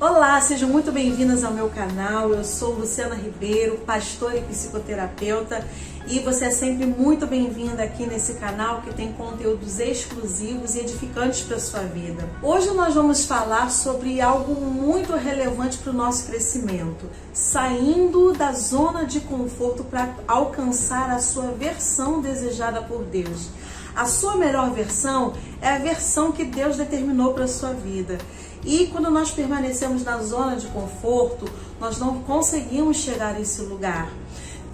Olá, sejam muito bem-vindas ao meu canal. Eu sou Luciana Ribeiro, pastora e psicoterapeuta, e você é sempre muito bem-vinda aqui nesse canal que tem conteúdos exclusivos e edificantes para a sua vida. Hoje nós vamos falar sobre algo muito relevante para o nosso crescimento, saindo da zona de conforto para alcançar a sua versão desejada por Deus. A sua melhor versão é a versão que Deus determinou para a sua vida. E quando nós permanecemos na zona de conforto, nós não conseguimos chegar a esse lugar.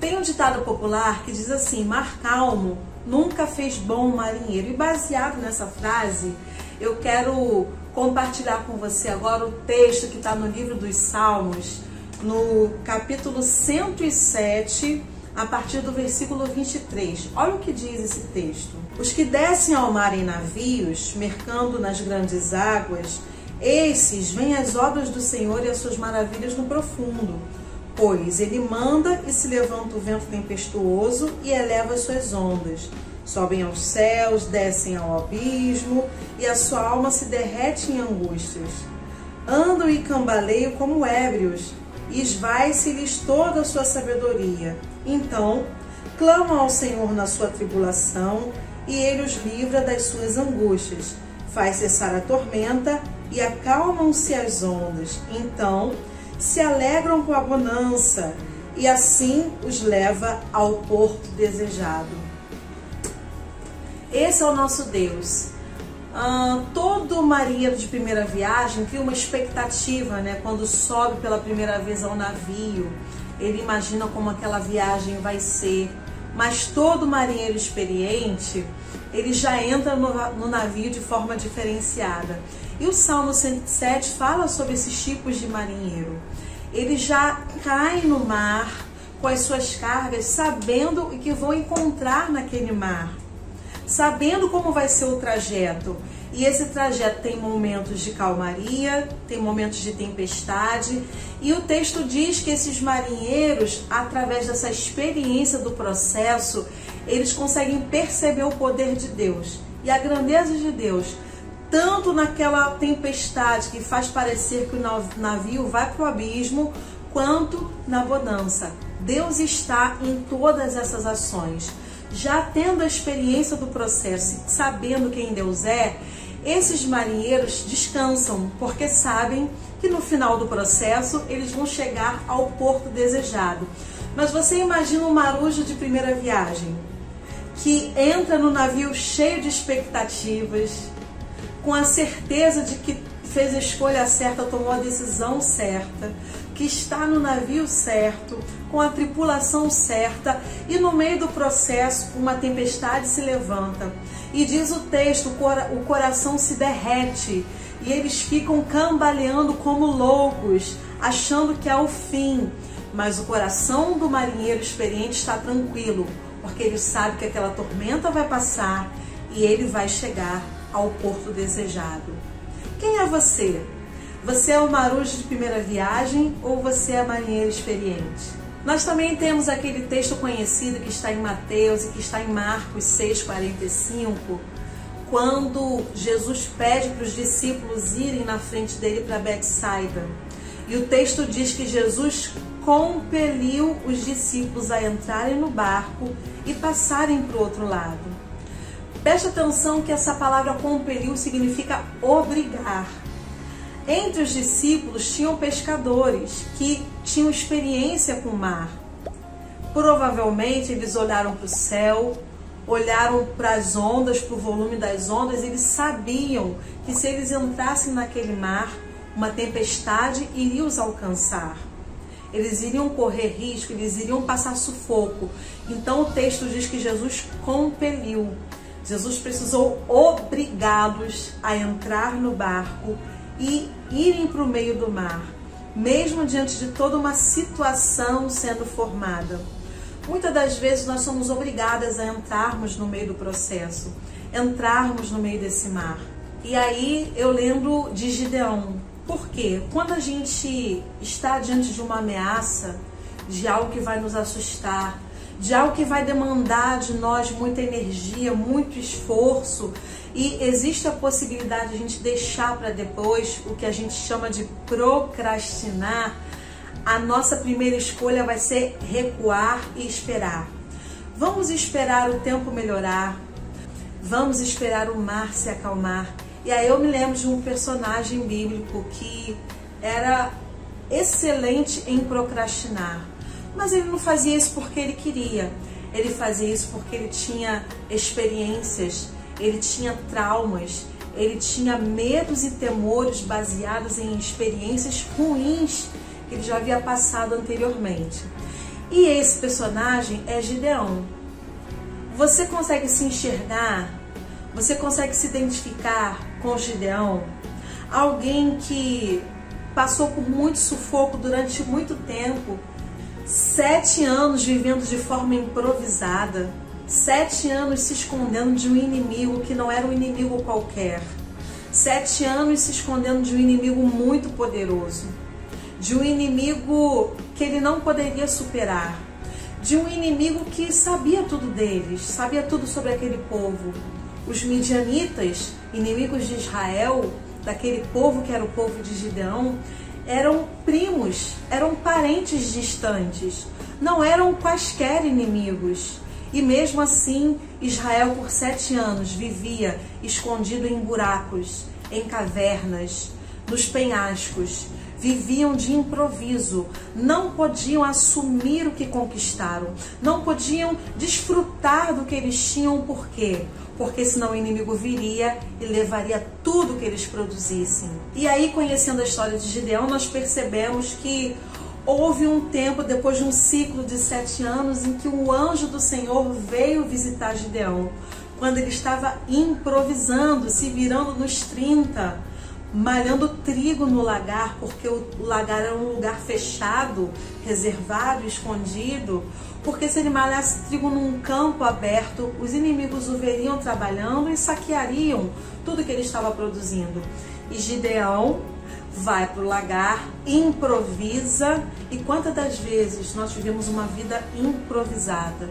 Tem um ditado popular que diz assim: mar calmo nunca fez bom marinheiro. E baseado nessa frase, eu quero compartilhar com você agora o texto que está no livro dos Salmos, no capítulo 107, a partir do versículo 23. Olha o que diz esse texto. Os que descem ao mar em navios, mercando nas grandes águas, esses veem as obras do Senhor e as suas maravilhas no profundo. Pois ele manda e se levanta o vento tempestuoso e eleva as suas ondas. Sobem aos céus, descem ao abismo, e a sua alma se derrete em angústias. Andam e cambaleiam como ébrios, e esvai-se-lhes toda a sua sabedoria. Então, clamam ao Senhor na sua tribulação, e ele os livra das suas angústias. Faz cessar a tormenta, e acalmam-se as ondas. Então, se alegram com a bonança, e assim os leva ao porto desejado. Esse é o nosso Deus. Todo marinheiro de primeira viagem cria uma expectativa, né? Quando sobe pela primeira vez ao navio, ele imagina como aquela viagem vai ser. Mas todo marinheiro experiente, ele já entra no navio de forma diferenciada. E o Salmo 107 fala sobre esses tipos de marinheiro. Ele já cai no mar com as suas cargas, sabendo o que vão encontrar naquele mar, sabendo como vai ser o trajeto. E esse trajeto tem momentos de calmaria, tem momentos de tempestade. E o texto diz que esses marinheiros, através dessa experiência do processo, eles conseguem perceber o poder de Deus e a grandeza de Deus, tanto naquela tempestade que faz parecer que o navio vai para o abismo, quanto na bonança. Deus está em todas essas ações. Já tendo a experiência do processo, sabendo quem Deus é, esses marinheiros descansam, porque sabem que no final do processo eles vão chegar ao porto desejado. Mas você imagina um marujo de primeira viagem, que entra no navio cheio de expectativas, com a certeza de que fez a escolha certa, tomou a decisão certa, que está no navio certo, com a tripulação certa, e no meio do processo uma tempestade se levanta. E diz o texto, o coração se derrete, e eles ficam cambaleando como loucos, achando que é o fim. Mas o coração do marinheiro experiente está tranquilo, porque ele sabe que aquela tormenta vai passar e ele vai chegar ao porto desejado. Quem é você? Você é o marujo de primeira viagem ou você é marinheiro experiente? Nós também temos aquele texto conhecido que está em Mateus e que está em Marcos 6,45, quando Jesus pede para os discípulos irem na frente dele para Betsaida. E o texto diz que Jesus compeliu os discípulos a entrarem no barco e passarem para o outro lado. Preste atenção que essa palavra compeliu significa obrigar. Entre os discípulos tinham pescadores que tinham experiência com o mar. Provavelmente eles olharam para o céu, olharam para as ondas, para o volume das ondas, e eles sabiam que se eles entrassem naquele mar, uma tempestade iria os alcançar. Eles iriam correr risco, eles iriam passar sufoco. Então o texto diz que Jesus compeliu. Jesus precisou obrigá-los a entrar no barco e irem para o meio do mar, mesmo diante de toda uma situação sendo formada. Muitas das vezes nós somos obrigadas a entrarmos no meio do processo, entrarmos no meio desse mar. E aí eu lembro de Gideão. Por quê? Quando a gente está diante de uma ameaça, de algo que vai nos assustar, de algo que vai demandar de nós muita energia, muito esforço, E existe a possibilidade de a gente deixar para depois, o que a gente chama de procrastinar. A nossa primeira escolha vai ser recuar e esperar. Vamos esperar o tempo melhorar, vamos esperar o mar se acalmar. E aí eu me lembro de um personagem bíblico que era excelente em procrastinar, mas ele não fazia isso porque ele queria, ele fazia isso porque ele tinha experiências, ele tinha traumas, ele tinha medos e temores baseados em experiências ruins que ele já havia passado anteriormente. E esse personagem é Gideão. Você consegue se enxergar? Você consegue se identificar com Gideão? Alguém que passou por muito sufoco durante muito tempo, 7 anos vivendo de forma improvisada, 7 anos se escondendo de um inimigo que não era um inimigo qualquer, 7 anos se escondendo de um inimigo muito poderoso, de um inimigo que ele não poderia superar, de um inimigo que sabia tudo deles, sabia tudo sobre aquele povo. Os midianitas, inimigos de Israel, daquele povo que era o povo de Gideão, eram primos, eram parentes distantes, não eram quaisquer inimigos. E mesmo assim, Israel por 7 anos vivia escondido em buracos, em cavernas, nos penhascos. Viviam de improviso, não podiam assumir o que conquistaram, não podiam desfrutar do que eles tinham. Por quê? Porque senão o inimigo viria e levaria tudo que eles produzissem. E aí, conhecendo a história de Gideão, nós percebemos que houve um tempo, depois de um ciclo de 7 anos, em que o anjo do Senhor veio visitar Gideão, quando ele estava improvisando, se virando nos 30, malhando trigo no lagar, porque o lagar era um lugar fechado, reservado, escondido, porque se ele malhasse trigo num campo aberto, os inimigos o veriam trabalhando e saqueariam tudo que ele estava produzindo. E Gideão vai para o lagar, improvisa, e quantas das vezes nós vivemos uma vida improvisada?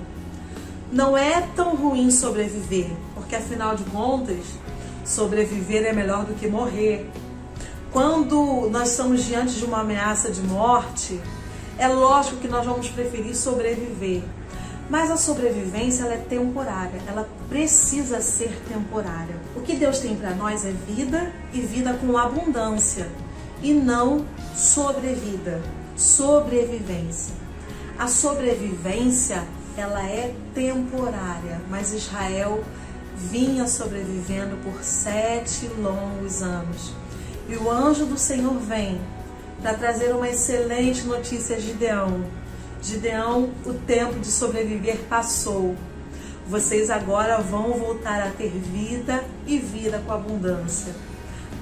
Não é tão ruim sobreviver, porque afinal de contas, sobreviver é melhor do que morrer. Quando nós estamos diante de uma ameaça de morte, é lógico que nós vamos preferir sobreviver. Mas a sobrevivência, ela é temporária, ela precisa ser temporária. O que Deus tem para nós é vida, e vida com abundância, e não sobrevida, sobrevivência. A sobrevivência, ela é temporária, mas Israel vinha sobrevivendo por 7 longos anos. E o anjo do Senhor vem para trazer uma excelente notícia a Gideão. Gideão, o tempo de sobreviver passou. Vocês agora vão voltar a ter vida, e vida com abundância.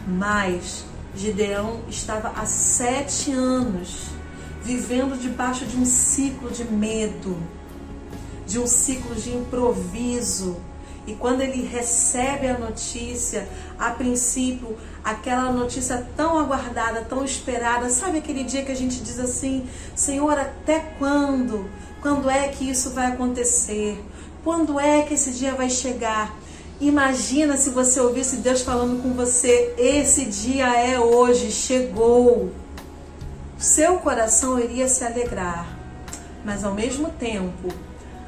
Mas Gideão estava há 7 anos vivendo debaixo de um ciclo de medo, de um ciclo de improviso. E quando ele recebe a notícia, a princípio, aquela notícia tão aguardada, tão esperada, sabe aquele dia que a gente diz assim: Senhor, até quando? Quando é que isso vai acontecer? Quando é que esse dia vai chegar? Imagina se você ouvisse Deus falando com você: esse dia é hoje, chegou. Seu coração iria se alegrar, mas ao mesmo tempo,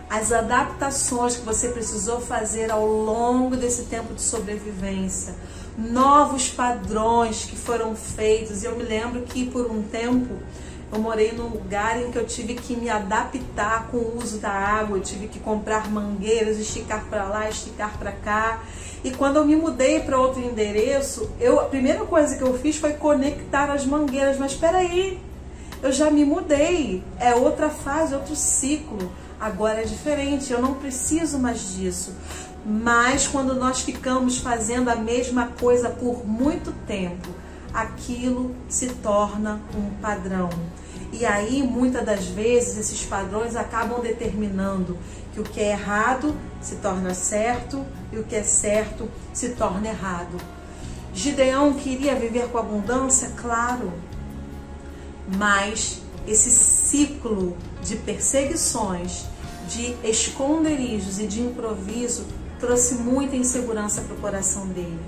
as adaptações que você precisou fazer ao longo desse tempo de sobrevivência, novos padrões que foram feitos. E eu me lembro que por um tempo eu morei num lugar em que eu tive que me adaptar com o uso da água, eu tive que comprar mangueiras, esticar para lá, esticar para cá. E quando eu me mudei para outro endereço, a primeira coisa que eu fiz foi conectar as mangueiras. Mas espera aí, eu já me mudei, é outra fase, outro ciclo. Agora é diferente, eu não preciso mais disso. Mas quando nós ficamos fazendo a mesma coisa por muito tempo, aquilo se torna um padrão. E aí, muitas das vezes, esses padrões acabam determinando que o que é errado se torna certo e o que é certo se torna errado. Gideão queria viver com abundância? Claro. Mas esse ciclo de perseguições, de esconderijos e de improviso trouxe muita insegurança para o coração dele.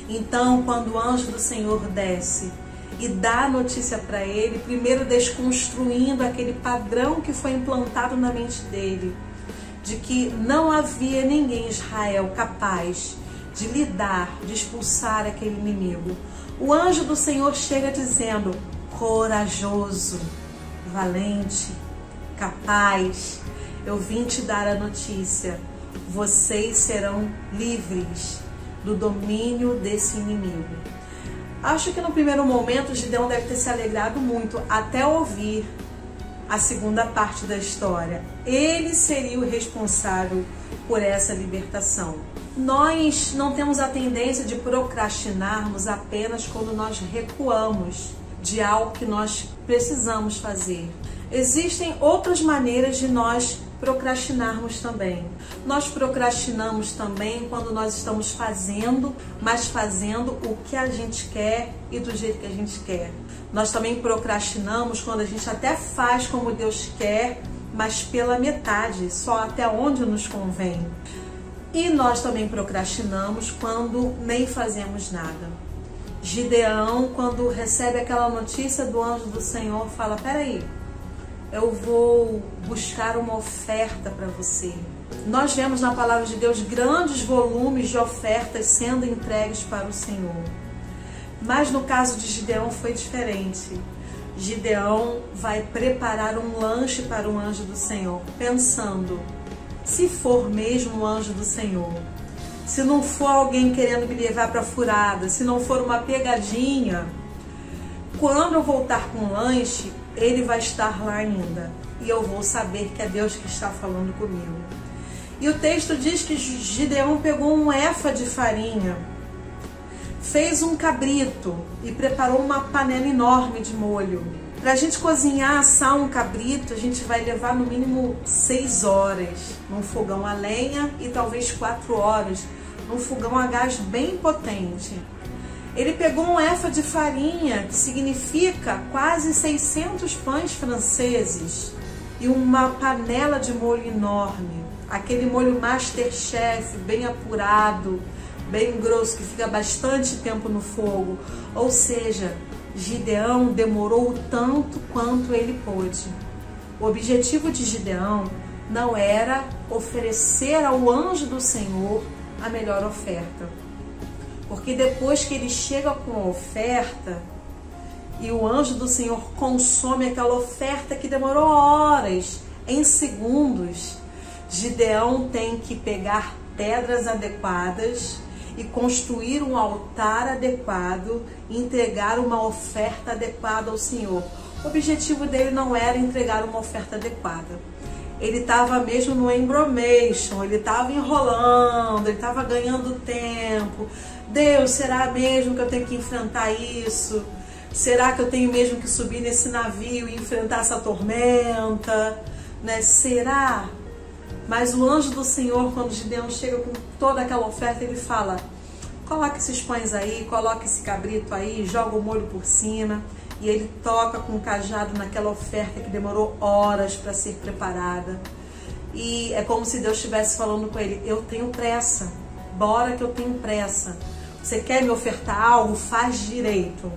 Então, quando o anjo do Senhor desce e dá a notícia para ele, primeiro desconstruindo aquele padrão que foi implantado na mente dele, de que não havia ninguém em Israel capaz de lidar, de expulsar aquele inimigo. O anjo do Senhor chega dizendo: corajoso, valente, capaz, eu vim te dar a notícia, vocês serão livres do domínio desse inimigo. Acho que no primeiro momento Gideão deve ter se alegrado muito até ouvir a segunda parte da história. Ele seria o responsável por essa libertação. Nós não temos a tendência de procrastinarmos apenas quando nós recuamos de algo que nós precisamos fazer. Existem outras maneiras de nós procrastinarmos também. Nós procrastinamos também quando nós estamos fazendo, mas fazendo o que a gente quer e do jeito que a gente quer. Nós também procrastinamos quando a gente até faz como Deus quer, mas pela metade, só até onde nos convém. E nós também procrastinamos quando nem fazemos nada. Gideão, quando recebe aquela notícia do anjo do Senhor, fala: peraí, eu vou buscar uma oferta para você. Nós vemos na palavra de Deus grandes volumes de ofertas sendo entregues para o Senhor. Mas no caso de Gideão foi diferente. Gideão vai preparar um lanche para o anjo do Senhor, pensando: se for mesmo o anjo do Senhor, se não for alguém querendo me levar para furada, se não for uma pegadinha, quando eu voltar com o lanche, ele vai estar lá ainda. E eu vou saber que é Deus que está falando comigo. E o texto diz que Gideão pegou um efa de farinha, fez um cabrito e preparou uma panela enorme de molho. Para a gente cozinhar, assar um cabrito, a gente vai levar no mínimo 6 horas num fogão a lenha e talvez 4 horas num fogão a gás bem potente. Ele pegou um efa de farinha, que significa quase 600 pães franceses, e uma panela de molho enorme, aquele molho Masterchef, bem apurado, bem grosso, que fica bastante tempo no fogo. Ou seja, Gideão demorou tanto quanto ele pôde. O objetivo de Gideão não era oferecer ao anjo do Senhor a melhor oferta. Porque depois que ele chega com a oferta e o anjo do Senhor consome aquela oferta que demorou horas, em segundos, Gideão tem que pegar pedras adequadas e construir um altar adequado e entregar uma oferta adequada ao Senhor. O objetivo dele não era entregar uma oferta adequada. Ele estava mesmo no embromation, ele estava enrolando, ele estava ganhando tempo. Deus, será mesmo que eu tenho que enfrentar isso? Será que eu tenho mesmo que subir nesse navio e enfrentar essa tormenta? Né? Será? Mas o anjo do Senhor, quando Gideão chega com toda aquela oferta, ele fala: coloca esses pães aí, coloca esse cabrito aí, joga o molho por cima. E ele toca com o cajado naquela oferta que demorou horas para ser preparada. E é como se Deus estivesse falando com ele: eu tenho pressa, bora que eu tenho pressa. Você quer me ofertar algo? Faz direito.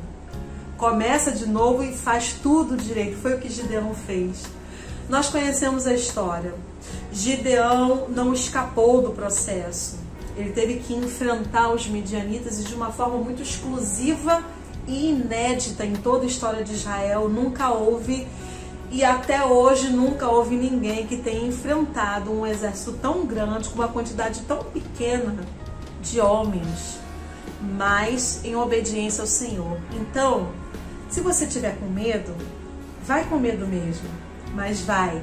Começa de novo e faz tudo direito. Foi o que Gideão fez. Nós conhecemos a história. Gideão não escapou do processo. Ele teve que enfrentar os midianitas e de uma forma muito exclusiva e inédita em toda a história de Israel. Nunca houve, e até hoje nunca houve ninguém que tenha enfrentado um exército tão grande, com uma quantidade tão pequena de homens, mas em obediência ao Senhor. Então, se você tiver com medo, vai com medo mesmo, mas vai.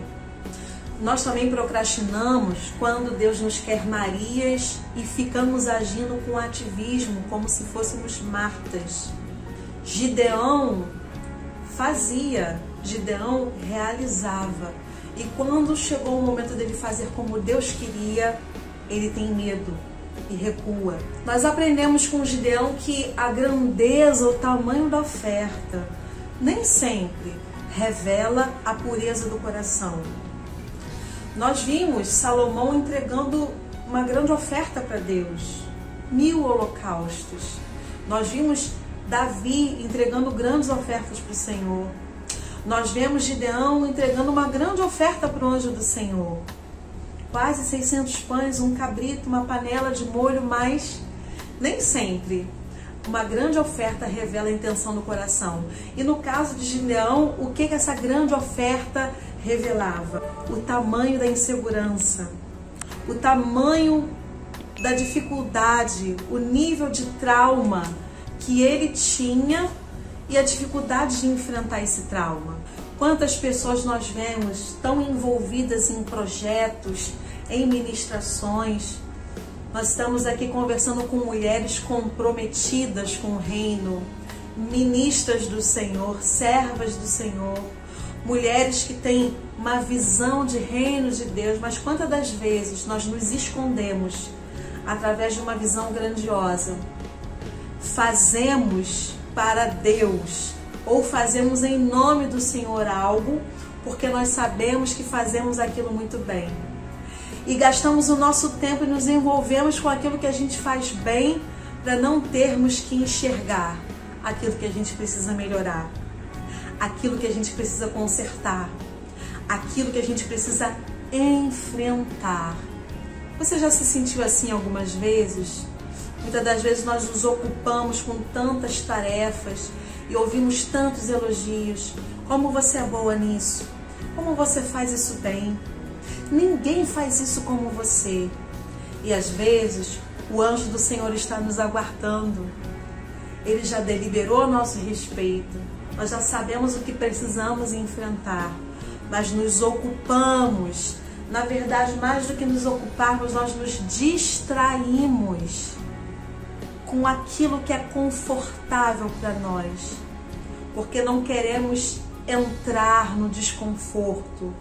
Nós também procrastinamos quando Deus nos quer Marias e ficamos agindo com ativismo, como se fôssemos Martas. Gideão fazia, Gideão realizava. E quando chegou o momento dele fazer como Deus queria, ele tem medo e recua. Nós aprendemos com Gideão que a grandeza, o tamanho da oferta, nem sempre revela a pureza do coração. Nós vimos Salomão entregando uma grande oferta para Deus, 1000 holocaustos. Nós vimos Davi entregando grandes ofertas para o Senhor. Nós vemos Gideão entregando uma grande oferta para o anjo do Senhor. Quase 600 pães, um cabrito, uma panela de molho, mas nem sempre uma grande oferta revela a intenção do coração. E no caso de Gideão, o que essa grande oferta revelava? O tamanho da insegurança, o tamanho da dificuldade, o nível de trauma que ele tinha e a dificuldade de enfrentar esse trauma. Quantas pessoas nós vemos tão envolvidas em projetos, em ministrações. Nós estamos aqui conversando com mulheres comprometidas com o reino, ministras do Senhor, servas do Senhor, mulheres que têm uma visão de reino de Deus, mas quantas das vezes nós nos escondemos através de uma visão grandiosa? Fazemos para Deus ou fazemos em nome do Senhor algo porque nós sabemos que fazemos aquilo muito bem. E gastamos o nosso tempo e nos envolvemos com aquilo que a gente faz bem para não termos que enxergar aquilo que a gente precisa melhorar, aquilo que a gente precisa consertar, aquilo que a gente precisa enfrentar. Você já se sentiu assim algumas vezes? Muitas das vezes nós nos ocupamos com tantas tarefas e ouvimos tantos elogios. Como você é boa nisso? Como você faz isso bem? Ninguém faz isso como você. E às vezes o anjo do Senhor está nos aguardando. Ele já deliberou a nosso respeito. Nós já sabemos o que precisamos enfrentar. Mas nos ocupamos. Na verdade, mais do que nos ocuparmos, nós nos distraímos com aquilo que é confortável para nós. Porque não queremos entrar no desconforto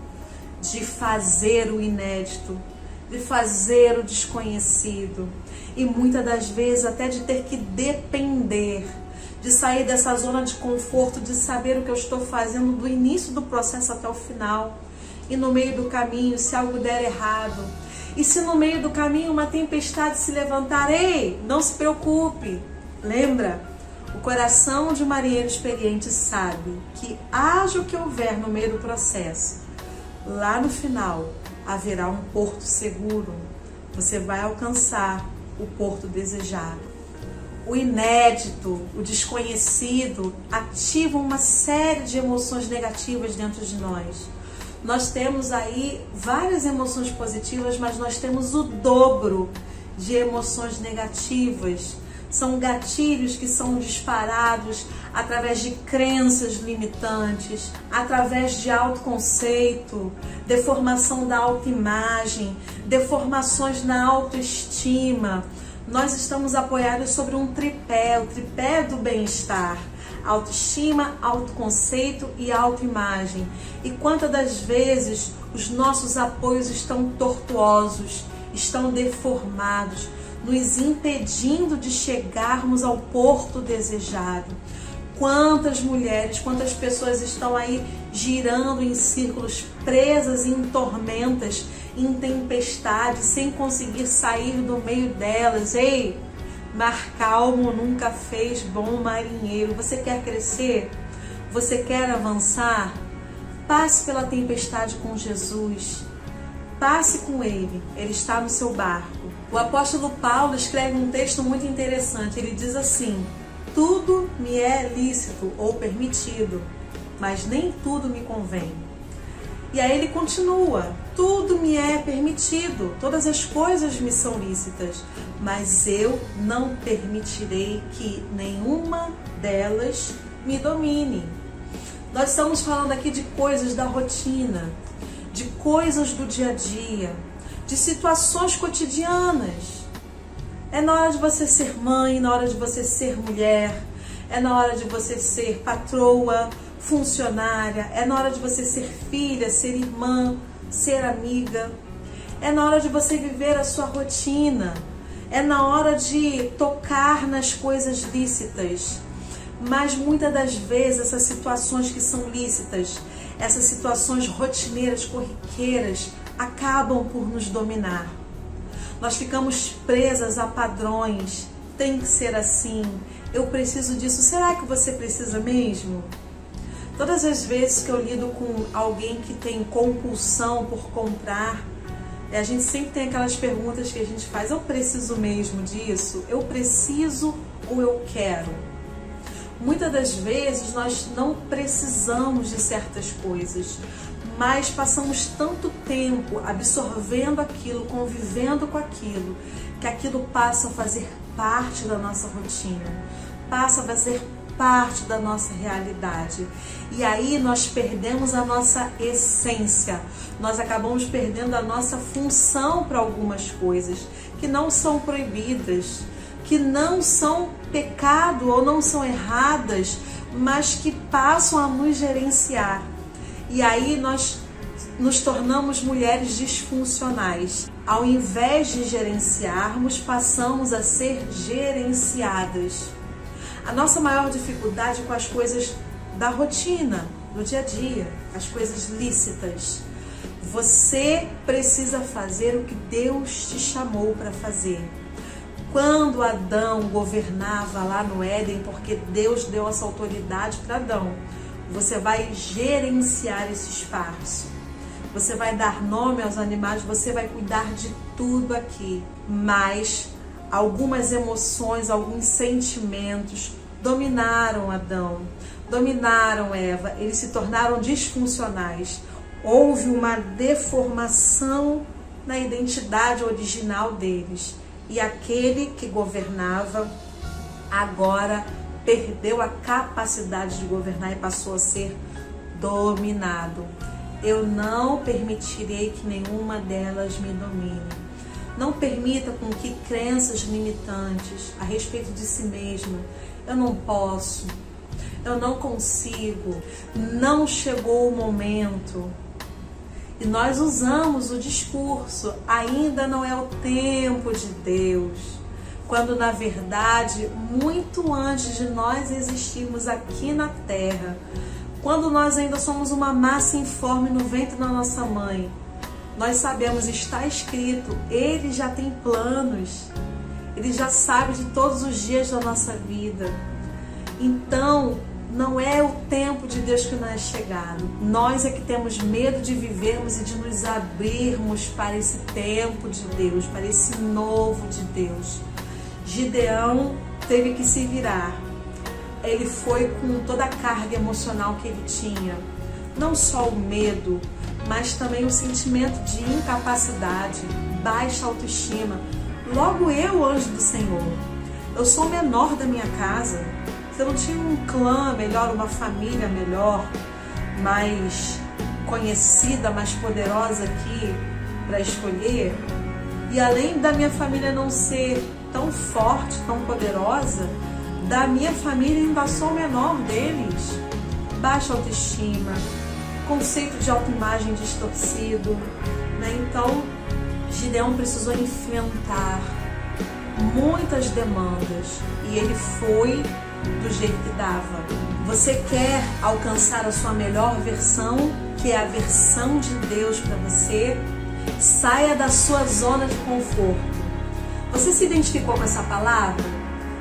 de fazer o inédito, de fazer o desconhecido e muitas das vezes até de ter que depender, de sair dessa zona de conforto, de saber o que eu estou fazendo do início do processo até o final. E no meio do caminho, se algo der errado, e se no meio do caminho uma tempestade se levantar, ei, não se preocupe, lembra? O coração de marinheiro experiente sabe que haja o que houver no meio do processo, lá no final haverá um porto seguro. Você vai alcançar o porto desejado. O inédito, o desconhecido, ativam uma série de emoções negativas dentro de nós. Nós temos aí várias emoções positivas, mas nós temos o dobro de emoções negativas. São gatilhos que são disparados através de crenças limitantes, através de autoconceito, deformação da autoimagem, deformações na autoestima. Nós estamos apoiados sobre um tripé, o tripé do bem-estar: autoestima, autoconceito e autoimagem. E quantas das vezes os nossos apoios estão tortuosos, estão deformados, nos impedindo de chegarmos ao porto desejado. Quantas mulheres, quantas pessoas estão aí girando em círculos, presas em tormentas, em tempestades, sem conseguir sair do meio delas. Ei, mar calmo nunca fez bom marinheiro. Você quer crescer? Você quer avançar? Passe pela tempestade com Jesus. Passe com Ele. Ele está no seu barco. O apóstolo Paulo escreve um texto muito interessante. Ele diz assim: tudo me é lícito ou permitido, mas nem tudo me convém. E aí ele continua: tudo me é permitido, todas as coisas me são lícitas, mas eu não permitirei que nenhuma delas me domine. Nós estamos falando aqui de coisas da rotina, de coisas do dia a dia, de situações cotidianas. É na hora de você ser mãe, na hora de você ser mulher, é na hora de você ser patroa, funcionária, é na hora de você ser filha, ser irmã, ser amiga, é na hora de você viver a sua rotina, é na hora de tocar nas coisas lícitas. Mas muitas das vezes essas situações que são lícitas, essas situações rotineiras, corriqueiras, acabam por nos dominar. Nós ficamos presas a padrões. Tem que ser assim. Eu preciso disso. Será que você precisa mesmo? Todas as vezes que eu lido com alguém que tem compulsão por comprar, a gente sempre tem aquelas perguntas que a gente faz: eu preciso mesmo disso? Eu preciso ou eu quero? Muitas das vezes nós não precisamos de certas coisas, mas passamos tanto tempo absorvendo aquilo, convivendo com aquilo, que aquilo passa a fazer parte da nossa rotina, passa a fazer parte da nossa realidade. E aí nós perdemos a nossa essência, nós acabamos perdendo a nossa função para algumas coisas que não são proibidas, que não são pecado ou não são erradas, mas que passam a nos gerenciar. E aí nós nos tornamos mulheres disfuncionais. Ao invés de gerenciarmos, passamos a ser gerenciadas. A nossa maior dificuldade é com as coisas da rotina, do dia a dia, as coisas lícitas. Você precisa fazer o que Deus te chamou para fazer. Quando Adão governava lá no Éden, porque Deus deu essa autoridade para Adão, você vai gerenciar esse espaço. Você vai dar nome aos animais, você vai cuidar de tudo aqui. Mas algumas emoções, alguns sentimentos dominaram Adão, dominaram Eva, eles se tornaram disfuncionais. Houve uma deformação na identidade original deles. E aquele que governava agora perdeu a capacidade de governar e passou a ser dominado. Eu não permitirei que nenhuma delas me domine. Não permita com que crenças limitantes a respeito de si mesma, eu não posso, eu não consigo, não chegou o momento. E nós usamos o discurso, ainda não é o tempo de Deus, quando na verdade, muito antes de nós existirmos aqui na Terra, quando nós ainda somos uma massa informe no ventre da nossa mãe, nós sabemos, está escrito, Ele já tem planos, Ele já sabe de todos os dias da nossa vida. Então, não é o tempo de Deus que não é chegado. Nós é que temos medo de vivermos e de nos abrirmos para esse tempo de Deus, para esse novo de Deus. Gideão teve que se virar. Ele foi com toda a carga emocional que ele tinha. Não só o medo, mas também o sentimento de incapacidade, baixa autoestima. Logo eu, anjo do Senhor, eu sou menor da minha casa. Se eu não tinha um clã melhor, uma família melhor, mais conhecida, mais poderosa aqui para escolher, e além da minha família não ser tão forte, tão poderosa, da minha família ainda sou o menor deles. Baixa autoestima, conceito de autoimagem distorcido, né? Então, Gideão precisou enfrentar muitas demandas e ele foi do jeito que dava. Você quer alcançar a sua melhor versão, que é a versão de Deus para você? Saia da sua zona de conforto. Você se identificou com essa palavra?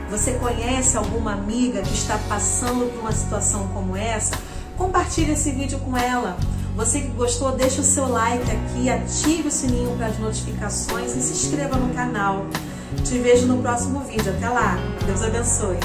Você conhece alguma amiga que está passando por uma situação como essa? Compartilhe esse vídeo com ela. Você que gostou, deixa o seu like aqui, ative o sininho para as notificações e se inscreva no canal. Te vejo no próximo vídeo. Até lá. Deus abençoe.